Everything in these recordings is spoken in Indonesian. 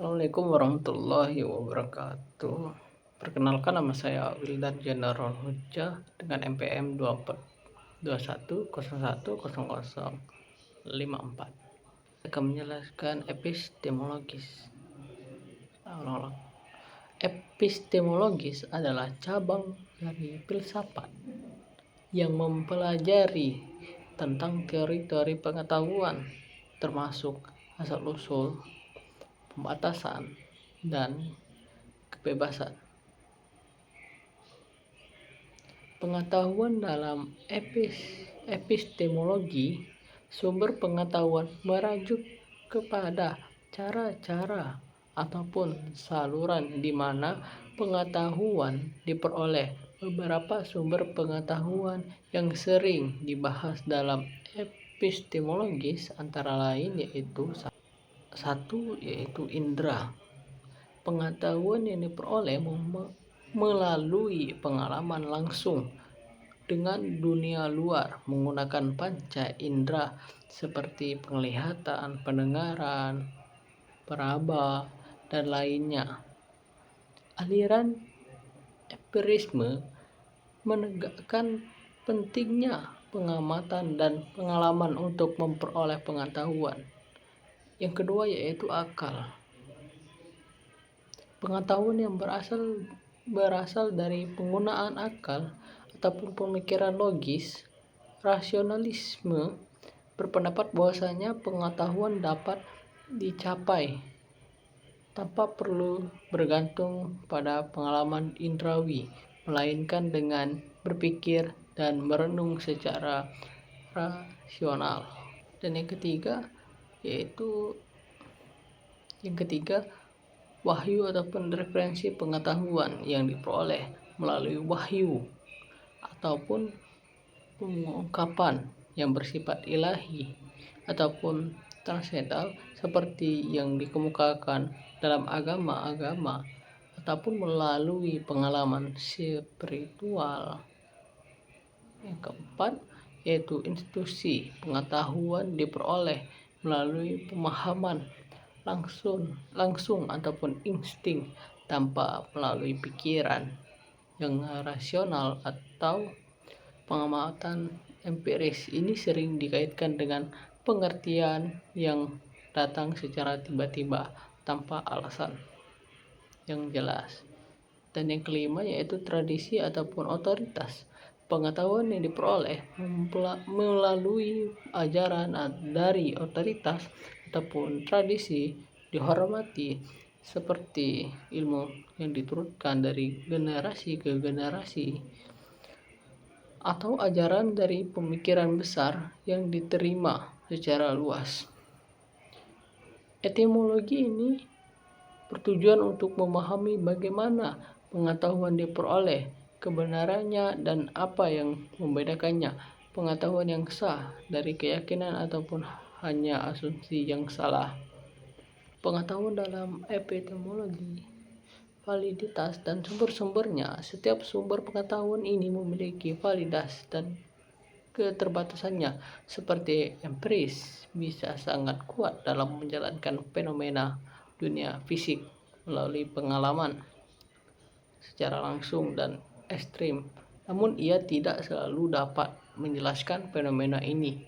Assalamualaikum warahmatullahi wabarakatuh. Perkenalkan, nama saya Wildan Jenderal Hujjah dengan NPM 2421010054. Akan menjelaskan epistemologis. Epistemologis adalah cabang dari filsafat yang mempelajari tentang teori-teori pengetahuan, termasuk asal-usul, pembatasan, dan kebebasan. Pengetahuan dalam epistemologi, sumber pengetahuan merujuk kepada cara-cara ataupun saluran di mana pengetahuan diperoleh. Beberapa sumber pengetahuan yang sering dibahas dalam epistemologis antara lain yaitu indera. Pengetahuan yang diperoleh melalui pengalaman langsung dengan dunia luar menggunakan panca indera seperti penglihatan, pendengaran, peraba, dan lainnya. Aliran empirisme menegakkan pentingnya pengamatan dan pengalaman untuk memperoleh pengetahuan. Yang kedua yaitu akal. Pengetahuan yang berasal dari penggunaan akal ataupun pemikiran logis. Rasionalisme berpendapat bahwasanya pengetahuan dapat dicapai tanpa perlu bergantung pada pengalaman indrawi, melainkan dengan berpikir dan merenung secara rasional. Dan yang ketiga wahyu ataupun referensi pengetahuan yang diperoleh melalui wahyu ataupun pengungkapan yang bersifat ilahi ataupun transendental seperti yang dikemukakan dalam agama-agama ataupun melalui pengalaman spiritual. Yang keempat yaitu institusi. Pengetahuan diperoleh melalui pemahaman langsung ataupun insting tanpa melalui pikiran yang rasional atau pengamatan empiris. Ini sering dikaitkan dengan pengertian yang datang secara tiba-tiba tanpa alasan yang jelas. Dan yang kelima yaitu tradisi ataupun otoritas. Pengetahuan yang diperoleh melalui ajaran dari otoritas ataupun tradisi dihormati seperti ilmu yang diturunkan dari generasi ke generasi atau ajaran dari pemikiran besar yang diterima secara luas. Etimologi ini bertujuan untuk memahami bagaimana pengetahuan diperoleh, kebenarannya, dan apa yang membedakannya. Pengetahuan yang sah dari keyakinan ataupun hanya asumsi yang salah. Pengetahuan dalam epistemologi, validitas dan sumber-sumbernya. Setiap sumber pengetahuan ini memiliki validitas dan keterbatasannya. Seperti empiris bisa sangat kuat dalam menjalankan fenomena dunia fisik melalui pengalaman secara langsung dan ekstrim, namun ia tidak selalu dapat menjelaskan fenomena ini.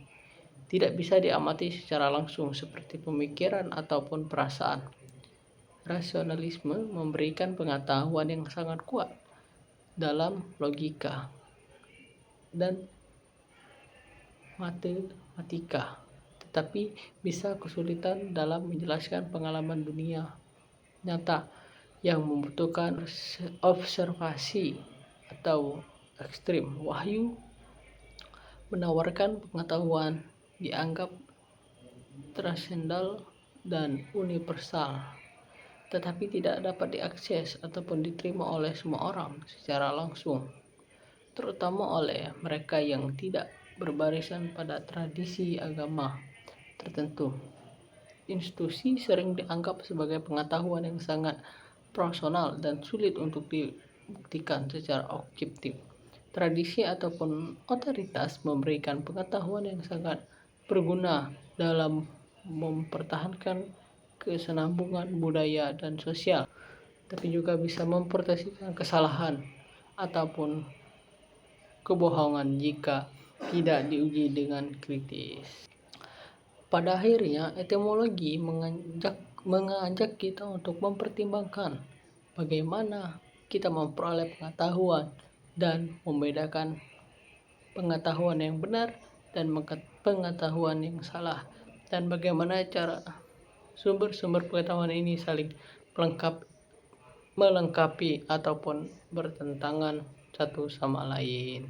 Tidak bisa diamati secara langsung seperti pemikiran ataupun perasaan. Rasionalisme memberikan pengetahuan yang sangat kuat dalam logika dan matematika, tetapi bisa kesulitan dalam menjelaskan pengalaman dunia nyata yang membutuhkan observasi atau ekstrim. Wahyu menawarkan pengetahuan dianggap transendental dan universal, tetapi tidak dapat diakses ataupun diterima oleh semua orang secara langsung, terutama oleh mereka yang tidak berbarisan pada tradisi agama tertentu. Institusi sering dianggap sebagai pengetahuan yang sangat personal dan sulit untuk dibuktikan secara objektif. Tradisi ataupun otoritas memberikan pengetahuan yang sangat berguna dalam mempertahankan kesinambungan budaya dan sosial, tapi juga bisa memproteksikan kesalahan ataupun kebohongan jika tidak diuji dengan kritis. Pada akhirnya, etimologi mengajak kita untuk mempertimbangkan bagaimana kita memperoleh pengetahuan dan membedakan pengetahuan yang benar dan pengetahuan yang salah, dan bagaimana cara sumber-sumber pengetahuan ini saling melengkapi ataupun bertentangan satu sama lain.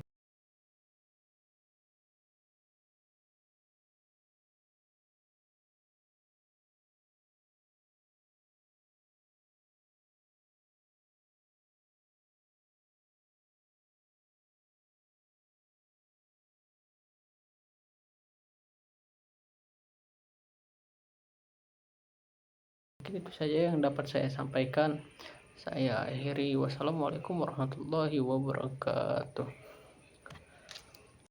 Mungkin itu saja yang dapat saya sampaikan. Saya akhiri. Wassalamualaikum warahmatullahi wabarakatuh.